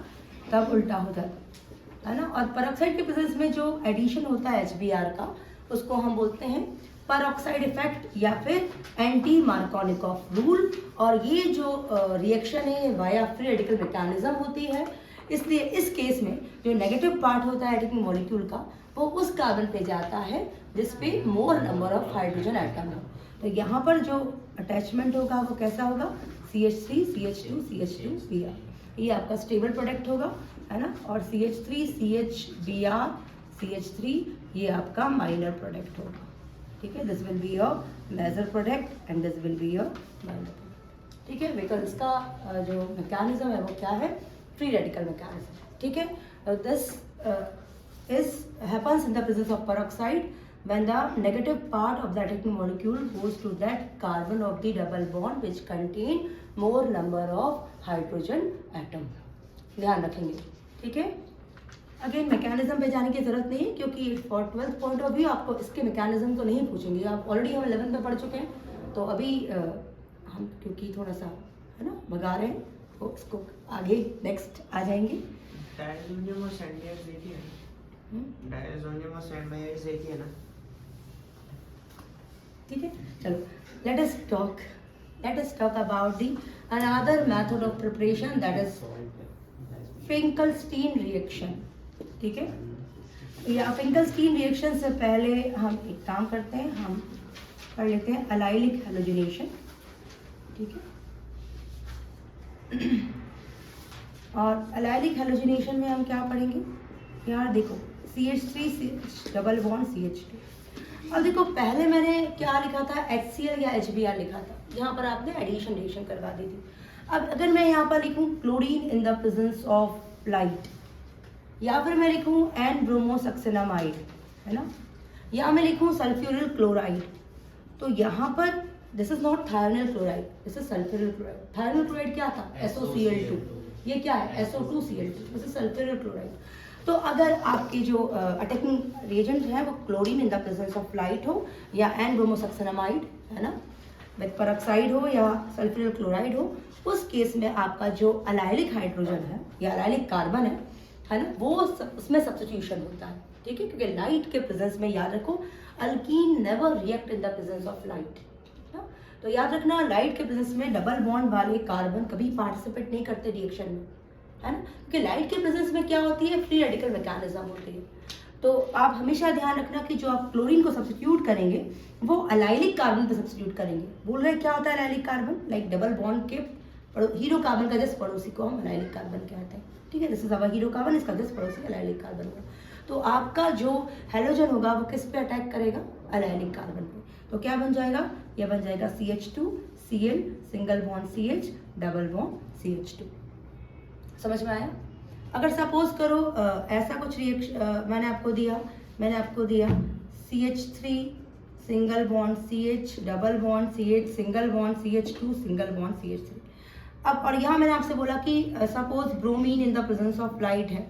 तब उल्टा हो जाता, है ना। और पेरोक्साइड के प्रेजेंस में जो एडिशन होता है HBr का उसको हम बोलते हैं पेरोक्साइड इफेक्ट या फिर एंटी मार्कोनिकॉफ रूल। और ये जो रिएक्शन है वाया फ्री रेडिकल मैकेनिज्म होती है, इसलिए इस केस में जो नेगेटिव पार्ट होता है एटॉमिक मॉलिक्यूल का वो उस कार्बन पे जाता है जिस पे मोर नंबर ऑफ हाइड्रोजन एटम हो। तो यहाँ पर जो अटैचमेंट होगा वो कैसा होगा, CH3 CH2 CH2Br, ये आपका स्टेबल प्रोडक्ट होगा, है ना। और CH3 CHBr CH3 ये आपका माइनर प्रोडक्ट होगा, ठीक है। This will be your major product and this will be your minor product, ठीक है। बिकॉज इसका जो मैकेनिज्म है वो क्या है, फ्री रेडिकल मैकेनिज्म, ठीक है। This is happens in the presence of peroxide when the negative part of the attacking molecule goes to that carbon of the double bond which contain more number of hydrogen atom। ध्यान रखेंगे, ठीक है। Again mechanism पे जाने की जरूरत नहीं है क्योंकि for 12th point of view आपको इसके मैकेनिज्म को नहीं पूछेंगे। आप ऑलरेडी हम 11th में पढ़ चुके हैं, तो अभी हम क्योंकि थोड़ा सा है ना भगा रहे हैं वो इसको आगे नेक्स्ट आ जाएंगे। डायज़ोनियम और सैंडाइड्स एक ही है ना? डायज़ोनियम और सैंडाइड्स एक ही है ना? ठीक है, चलो let us talk about the another method of preparation, that is Finkelstein reaction। ठीक है, या Finkelstein reaction से पहले हम एक काम करते हैं, हम कर लेते हैं allylic halogenation। ठीक है, और allylic halogenation में हम क्या पढ़ेंगे यार, देखो CH3 डबल बॉन्ड CH2। अब देखो पहले मैंने क्या लिखा था, HCl या HBr लिखा था, यहाँ पर आपने एडिशन रिएक्शन करवा दी थी। अब अगर मैं यहाँ पर लिखूँ chlorine in the presence of light, या फिर मैं लिखूँ एन ब्रोमोसक्सिनामाइड, है ना, या मैं लिखूँ सल्फ्यूरिल क्लोराइड, तो यहाँ पर this is not thionyl chloride, this is sulphuryl chloride. Thionyl chloride क्या था, SOCl2, ये क्या है, SO2Cl2, this is sulphuryl chloride. तो अगर आपके जो अटैकिंग रिएजेंट है वो chlorine in the presence of light हो, या एन ब्रोमोसक्सिनामाइड, है ना, विद पेरोक्साइड हो, या सल्फ्यूरिल क्लोराइड हो, उस केस में आपका जो अलाइलिक हाइड्रोजन है या अलाइलिक कार्बन है ना, वो उसमें सब्स्टिट्यूशन होता है। ठीक है, क्योंकि लाइट के प्रेजेंस में, याद रखो, alkyne never react in the presence of light. तो याद रखना, लाइट के प्रेजेंस में डबल बॉन्ड वाले कार्बन कभी पार्टिसिपेट नहीं करते रिएक्शन में, है ना, क्योंकि लाइट के प्रेजेंस में क्या होती है, फ्री रेडिकल मैकेनिज्म होती है। तो आप हमेशा ध्यान रखना कि जो आप क्लोरीन को सब्स्टिट्यूट करेंगे वो अलाइलिक कार्बन पे सब्स्टिट्यूट करेंगे। बोल रहे क्या होता है allylic carbon, like double bond के हीरो कार्बन का जस्ट पड़ोसी को हम अलाइलिक कार्बन कहते हैं। ठीक है, this is our hero carbon, इसका जस्ट पड़ोसी अलाइलिक कार्बन होगा। तो आपका जो हेलोजन होगा वो किस पे अटैक करेगा, अलाइलिक कार्बन पे। तो क्या बन जाएगा, ये बन जाएगा CH2Cl single bond CH double bond CH2। समझ में आया? अगर सपोज करो ऐसा कुछ रिएक्शन मैंने आपको दिया CH3 single bond CH double bond CH single bond CH2 single bond CH3। अब और यहाँ मैंने आपसे बोला कि suppose bromine in the presence of light है।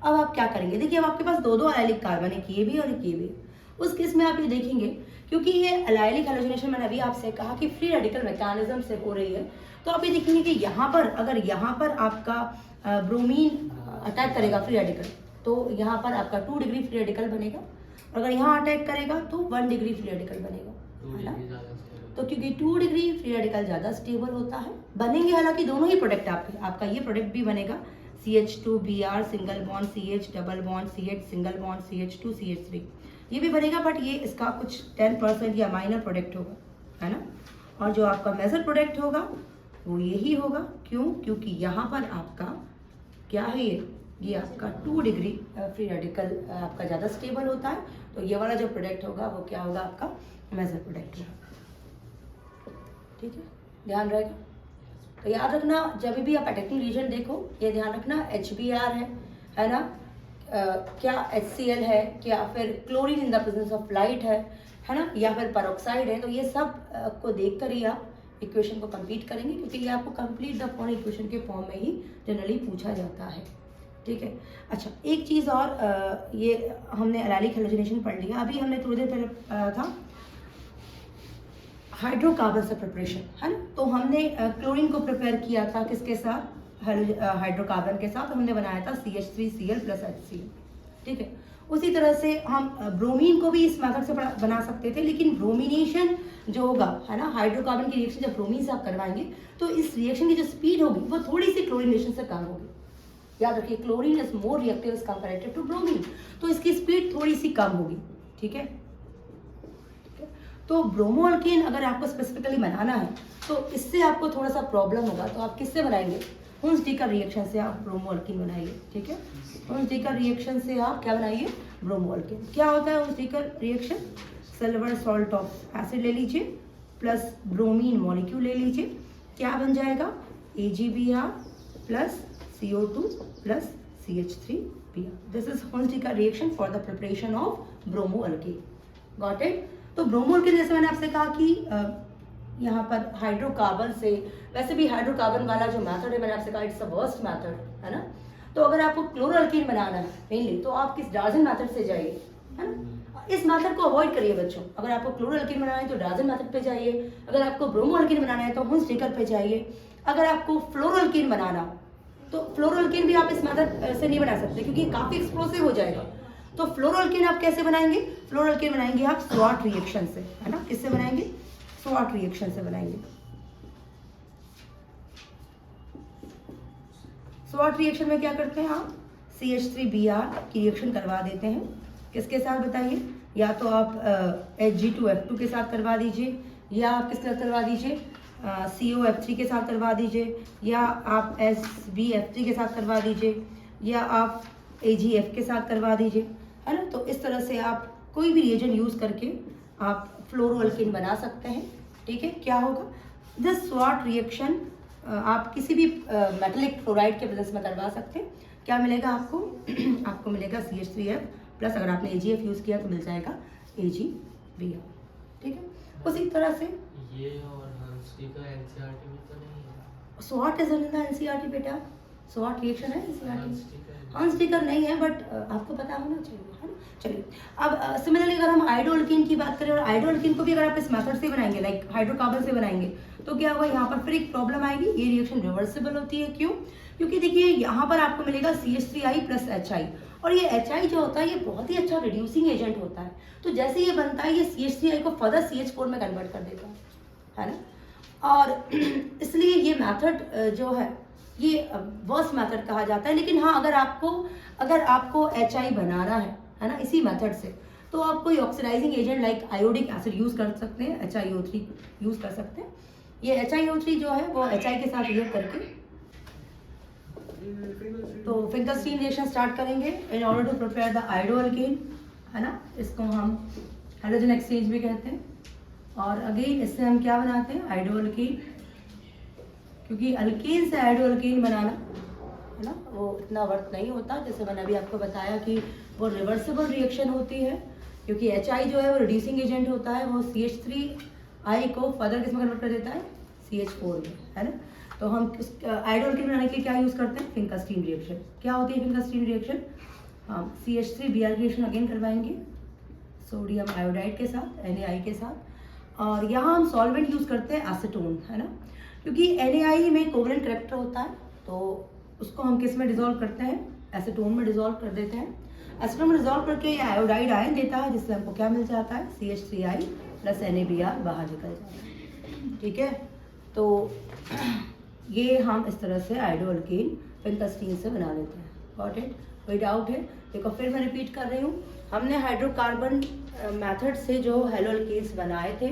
अब आप क्या करेंगे, देखिए अब आपके पास दो अलाइलिक कार्बन, एक ये भी और एक ये भी। उस केस में आप ये देखेंगे, क्योंकि ये अलाइलिक हैलोजिनेशन मैंने अभी आपसे कहा कि फ्री रेडिकल मैकेनिज्म से हो रही है, तो आप ये देखेंगे कि यहाँ पर अगर यहाँ पर आपका ब्रोमीन अटैक करेगा फ्री रेडिकल, तो यहाँ पर आपका 2 डिग्री फ्री रेडिकल बनेगा, और अगर यहाँ अटैक करेगा तो 1 डिग्री फ्री रेडिकल बनेगा, है ना। तो क्योंकि 2 डिग्री फ्री रेडिकल ज़्यादा स्टेबल होता है, बनेंगे हालांकि दोनों ही प्रोडक्ट आपका ये प्रोडक्ट भी बनेगा CH2Br single bond CH double bond CH single bond CH2 CH3, ये भी बनेगा, बट ये इसका कुछ 10% या माइनर प्रोडक्ट होगा, है ना। और जो आपका मेजर प्रोडक्ट होगा वो यही होगा। क्यों? क्योंकि यहाँ पर आपका क्या है, ये आपका 2 डिग्री फ्री रेडिकल आपका ज़्यादा स्टेबल होता है, तो ये वाला जो प्रोडक्ट होगा वो क्या होगा, आपका मेजर प्रोडक्ट होगा। ठीक है, ध्यान रहेगा। तो याद रखना, जब भी आप अटैकिंग रीजन देखो ये ध्यान रखना HBr है ना, क्या HCl है, क्या फिर chlorine in the presence of light है ना, या फिर पेरोक्साइड है। तो ये सब को देखकर ही आप इक्वेशन को कंप्लीट करेंगे, क्योंकि ये आपको कंप्लीट द फॉलोइंग इक्वेशन के फॉर्म में ही जनरली पूछा जाता है। ठीक है, अच्छा एक चीज़ और, ये हमने एलाइलिक हैलोजिनेशन पढ़ लिया, अभी हमने थोड़ी देर पहले था हाइड्रोकार्बन से प्रिपरेशन, है ना। तो हमने क्लोरीन को प्रिपेयर किया था किसके साथ, हाइड्रोकार्बन के साथ, हमने बनाया था CH3Cl + HCl। ठीक है, उसी तरह से हम ब्रोमीन को भी इस मेथड से बना सकते थे, लेकिन ब्रोमिनेशन जो होगा, है ना, हाइड्रोकार्बन की रिएक्शन जब ब्रोमीन से आप करवाएंगे तो इस रिएक्शन की जो स्पीड होगी वो थोड़ी सी क्लोरीनेशन से कम होगी। याद रखिए, chlorine is more reactive as comparative to bromine, तो इसकी स्पीड थोड़ी सी कम होगी। ठीक है, तो ब्रोमो अल्केन अगर आपको स्पेसिफिकली बनाना है तो इससे आपको थोड़ा सा प्रॉब्लम होगा, तो आप किससे बनाएंगे, हुन्स-डीकर रिएक्शन से आप ब्रोमो अल्केन बनाइए। ठीक है, हुन्स-डीकर रिएक्शन से आप क्या बनाइए, ब्रोमो अल्केन। क्या होता है Hunsdiecker reaction, silver salt of acid ले लीजिए प्लस ब्रोमीन मॉलिक्यूल ले लीजिए, क्या बन जाएगा, AgBr plus CO2 plus CH3Br। This is Hunsdiecker reaction for the preparation of bromo alkane. Got it. तो ब्रोमो अल्केन जैसे मैंने आपसे कहा कि यहाँ पर हाइड्रोकार्बन से, वैसे भी हाइड्रोकार्बन वाला जो मेथड है मैंने आपसे कहा इट्स अ वर्स्ट मेथड, है ना। तो अगर आपको क्लोरो अल्कीन बनाना है मेनली, तो आप किस डार्जन मेथड से जाइए, है ना। इस मेथड को अवॉइड करिए बच्चों। अगर आपको क्लोरोअल्कीन बनाना है तो डायज़न मेथड पे जाइए, अगर आपको ब्रोमोअल्कीन बनाना है तो हुंस-डिकर पे जाइए, अगर आपको फ्लोरोअल्कीन बनाना हो तो फ्लोरोअल्कीन भी आप इस मेथड से नहीं बना सकते क्योंकि काफ़ी एक्सप्लोसिव हो जाएगा। तो फ्लोरोअल्कीन आप कैसे बनाएंगे? फ्लोरोअल्कीन बनाएंगे आप स्वॉट रिएक्शन से, है ना। किससे बनाएंगे? स्वॉट रिएक्शन से बनाएंगे। स्वॉट रिएक्शन में क्या करते हैं आप? CH3Br की रिएक्शन करवा देते हैं। किसके साथ बताइए? या तो आप Hg2F2 के साथ करवा दीजिए, या आप किसके साथ करवा दीजिए? COF3 के साथ करवा दीजिए, या आप SbF3 के साथ करवा दीजिए, या आप AgF के साथ करवा दीजिए, है ना। तो इस तरह से आप कोई भी रिएजेंट यूज़ करके आप फ्लोरोअल्कीन बना सकते हैं। ठीक है, क्या होगा? दिस स्वॉट रिएक्शन आप किसी भी मेटलिक क्लोराइड के प्रेजेंस में करवा सकते हैं। क्या मिलेगा आपको? आपको मिलेगा CH3F प्लस अगर आपने AgF यूज़ किया तो मिल जाएगा AgBr। ठीक है, उसी तरह से ये और हंस-डिकर एनसीईआरटी में तो नहीं है। स्वॉट इज इन द एनसीईआरटी बेटा, स्वॉट रिएक्शन है एनसीईआरटी। हंस-डिकर हंस-डिकर नहीं है बट आपको पता होना चाहिए, है ना। चलिए, अब सिमिलरली अगर हम आयोडोअल्कीन की बात करें, और आयोडोअल्कीन को भी अगर आप इस मेथड से बनाएंगे लाइक हाइड्रोकार्बन से बनाएंगे तो क्या होगा? यहाँ पर फिर एक प्रॉब्लम आएगी, ये रिएक्शन रिवर्सिबल होती है। क्यों? क्योंकि देखिए यहाँ पर आपको मिलेगा CH3I प्लस HI, और ये HI जो होता है ये बहुत ही अच्छा रिड्यूसिंग एजेंट होता है। तो जैसे ये बनता है ये CH3I को फर्दर CH4 में कन्वर्ट कर देता है ना। और इसलिए ये मेथड जो है ये वर्स्ट मेथड कहा जाता है। लेकिन हाँ, अगर आपको HI बनाना है ना, इसी मेथड से, तो आप कोई oxidising agent like iodic acid use कर सकते हैं, HiO3 यूज़ कर सकते हैं। ये HiO3 जो है वो HI के साथ रिएक्ट करके तो फिंकरस्टीन रिएक्शन स्टार्ट करेंगे in order to prepare the iodoalkane, है ना। इसको हम हाइड्रोजन एक्सचेंज भी कहते हैं। और अगेन इससे हम क्या बनाते हैं? आयोडोअल्कीन, क्योंकि अल्कीन से आयोडोअल्कीन बनाना, है ना, वो इतना वर्थ नहीं होता। जैसे मैंने अभी आपको बताया कि वो रिवर्सिबल रिएक्शन होती है, क्योंकि HI जो है वो रिड्यूसिंग एजेंट होता है, वो CH3I को फर्दर किस में कन्वर्ट कर देता है? CH4 में, है ना। तो हम आयोडोअल्कीन बनाने के लिए क्या यूज़ करते हैं? फिंकरस्टीन रिएक्शन। क्या होती है फिंकरस्टीन रिएक्शन? हम CH3Br रिएक्शन अगेन करवाएंगे सोडियम आयोडाइड के साथ, NaI के साथ। और यहाँ हम सॉल्वेंट यूज़ करते हैं एसीटोन, है ना, क्योंकि NaI में कोवलेंट करैक्टर होता है, तो उसको हम किस में डिजोल्व करते हैं? एसीटोन में डिजोल्व कर देते हैं। एसीटोन में डिजोल्व करके ये आयोडाइड आयन देता है, जिससे हमको क्या मिल जाता है? CH3I प्लस NaBr बाहर निकल जाता है। ठीक है, तो ये हम इस तरह से आयोडोअल्कीन फिंकरस्टीन से बना लेते हैं। Got it? कोई डाउट है? देखो फिर मैं रिपीट कर रही हूँ, हमने हाइड्रोकार्बन मेथड से जो हैलोअल्कीन्स बनाए थे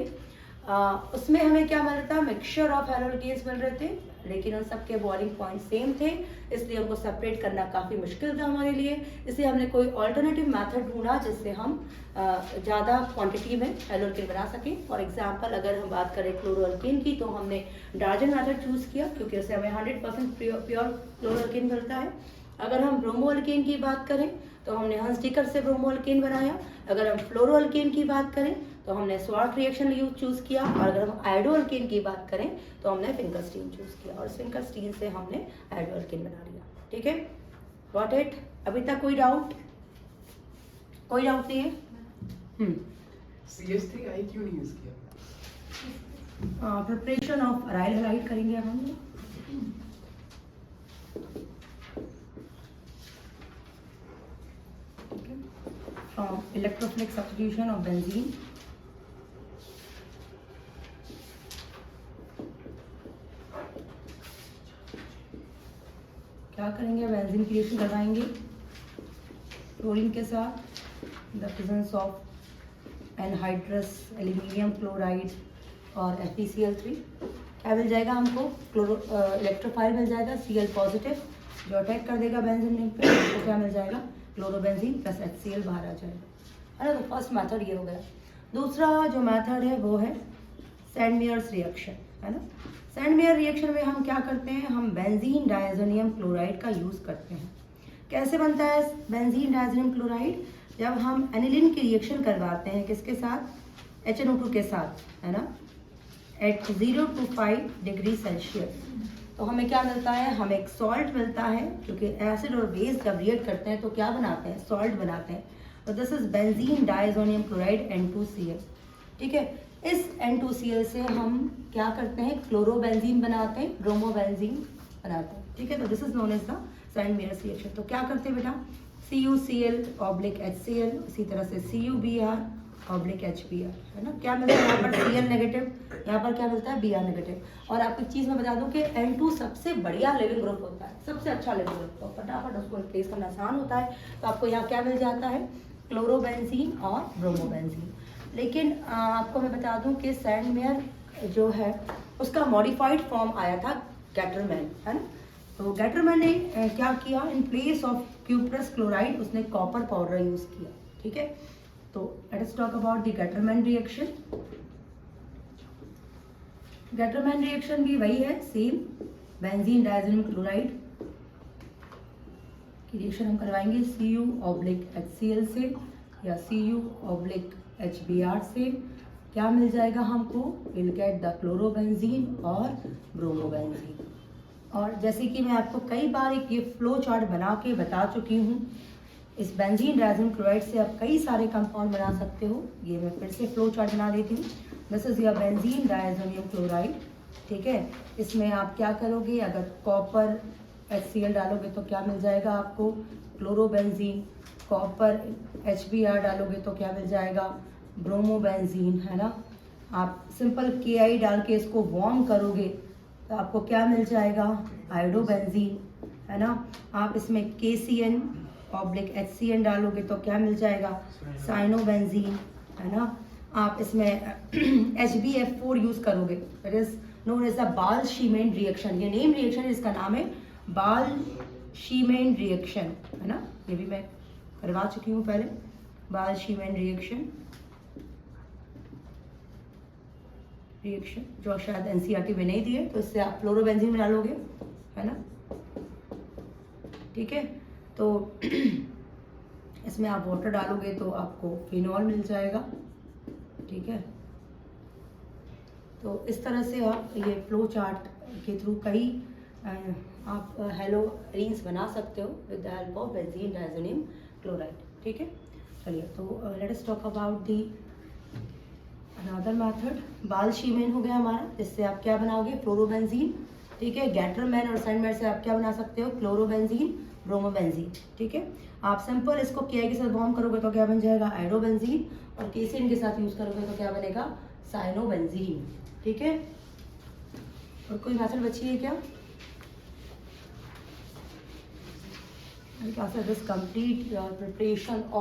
उसमें हमें क्या मिल रहा था? मिक्सचर ऑफ हैलोअल्कीन्स मिल रहे थे, लेकिन उन सबके बॉइलिंग पॉइंट सेम थे, इसलिए हमको सेपरेट करना काफ़ी मुश्किल था हमारे लिए। इसलिए हमने कोई ऑल्टरनेटिव मेथड ढूंढा जिससे हम ज़्यादा क्वांटिटी में हैलोअल्कीन बना सकें। फॉर एग्जांपल अगर हम बात करें क्लोरोअल्कीन की, तो हमने डार्जन मेथड चूज़ किया क्योंकि उससे हमें 100% प्योर क्लोरोअल्कीन मिलता है। अगर हम ब्रोमोअल्कीन की बात करें तो हमने हंस-डिकर से ब्रोमोअल्कीन बनाया। अगर हम फ्लोरोअल्कीन की बात करें तो हमने स्वॉट रिएक्शन चूज़ किया। और अगर हम आयोडोअल्कीन की बात करें तो हमने फिंकरस्टीन चूज़ किया, और फिंकरस्टीन से हमने आयोडोअल्कीन बना लिया। ठीक है, गॉट इट? अभी तक कोई डाउट? कोई डाउट नहीं है? CH3I क्यों नहीं यूज किया? प्रिपरेशन ऑफ अराइल हैलाइड करेंगे अब हम। From electrophilic substitution of benzene, क्या करेंगे? बेंजीन की रिएक्शन करवाएंगे क्लोरीन के साथ, the presence of anhydrous aluminium chloride और FeCl3। क्या मिल जाएगा हमको? इलेक्ट्रोफाइल मिल जाएगा Cl पॉजिटिव, जो अटैक कर देगा बेंजीन रिंग पे। तो क्या मिल जाएगा? क्लोरोबेंजीन प्लस HCl बाहर आ जाएगा, है ना। तो फर्स्ट मेथड ये हो गया। दूसरा जो मेथड है वो है सैंडमेयर्स रिएक्शन, है ना। सैंडमेयर रिएक्शन में हम क्या करते हैं? हम बेंजीन डायज़ोनियम क्लोराइड का यूज़ करते हैं। कैसे बनता है बेंजीन डायज़ोनियम क्लोराइड? जब हम एनिलीन की रिएक्शन करवाते हैं किसके साथ? HNO2 के साथ, है ना, एट 0 to 5 डिग्री सेल्सियस। तो हमें क्या मिलता है? हमें एक सॉल्ट मिलता है, क्योंकि एसिड और बेस जब रिएक्ट करते हैं तो क्या बनाते हैं? सॉल्ट बनाते हैं। तो this is benzene diazonium chloride N2Cl, ठीक है। इस N2Cl से हम क्या करते हैं, क्लोरोबेंजीन बनाते हैं, ब्रोमोबेंजीन बनाते हैं, ठीक है। तो this is known as the Sandmeyer's reaction. तो क्या करते हैं बेटा, CuCl/HCl, इसी तरह से CuBr/HBr, है ना। क्या मिलता है यहाँ पर, Cl नेगेटिव, यहाँ पर क्या मिलता है, Br नेगेटिव। और आपको एक चीज़ मैं बता दूं कि N2 सबसे बढ़िया लिविंग ग्रुप होता है, सबसे अच्छा लिविंग ग्रुप, तो फटाफट उसको रिप्लेस करना आसान होता है। तो आपको यहाँ क्या मिल जाता है, क्लोरोबेंजीन और ब्रोमोबेंजीन। लेकिन आपको मैं बता दूं कि सैंडमेयर जो है उसका मॉडिफाइड फॉर्म आया था गैटरमैन, है ना। तो गैटरमैन ने क्या किया, in place of cuprous chloride उसने कॉपर पाउडर यूज़ किया, ठीक है। तो let us talk about the Gattermann reaction. Gattermann reaction भी वही है, सेम, बेंजीन डाइजोनियम क्लोराइड की रिएक्शन हम करवाएंगे Cu/HCl से या Cu/HBr से। क्या मिल जाएगा हमको, विल गेट द क्लोरोबेंजीन और ब्रोमोबेंजीन। और जैसे कि मैं आपको कई बार एक ये फ्लो चार्ट बना के बता चुकी हूँ, इस बेंजीन डाइजोनियम क्लोराइड से आप कई सारे कंपाउंड बना सकते हो। ये मैं फिर से फ्लो चार्ट बना देती हूँ। This is your benzene diazonium chloride, ठीक है। इसमें आप क्या करोगे, अगर कॉपर HCl डालोगे तो क्या मिल जाएगा आपको, क्लोरोबेंजीन। कॉपर HBr डालोगे तो क्या मिल जाएगा, ब्रोमोबेंजीन, है ना। आप सिंपल Ki डाल के इसको वार्म करोगे तो आपको क्या मिल जाएगा, आयोडोबेंजीन, है ना। आप इसमें KCN/HCN डालोगे तो क्या मिल जाएगा, साइनोबेंजीन, है ना। आप इसमें HbF4 यूज़ करोगे, that is known as the Balz Schiemann reaction. ये नेम रिएक्शन है, इसका नाम है बाल-शीमेन रिएक्शन, है ना। ये भी मैं करवा चुकी हूँ पहले, बाल-शीमेन रिएक्शन जो शायद NCERT में नहीं दिए, तो इससे आप फ्लोरोबेंजीन में डालोगे, है ना, ठीक है। तो इसमें आप वाटर डालोगे तो आपको फिनॉल मिल जाएगा, ठीक है। तो इस तरह से आप ये फ्लो चार्ट के थ्रू कई आप हेलोरीन्स बना सकते हो with the help of benzene diazonium chloride, ठीक है। चलिए, तो let us talk about the another method. Balz Schiemann हो गया हमारा, जिससे आप क्या बनाओगे, फ्लोरोबेंजीन, ठीक है। गैटरमैन और सैंडमेयर से आप क्या बना सकते हो, क्लोरोबेंजीन, ब्रोमोबेंजीन, ठीक है। आप सिंपल इसको Ki के साथ वार्म करोगे तो क्या बन जाएगा, आयोडोबेंजीन, और KCN के साथ यूज करोगे तो क्या बनेगा, साइनोबेंजीन, ठीक है। और कोई मेथड बची है क्या? This complete your preparation of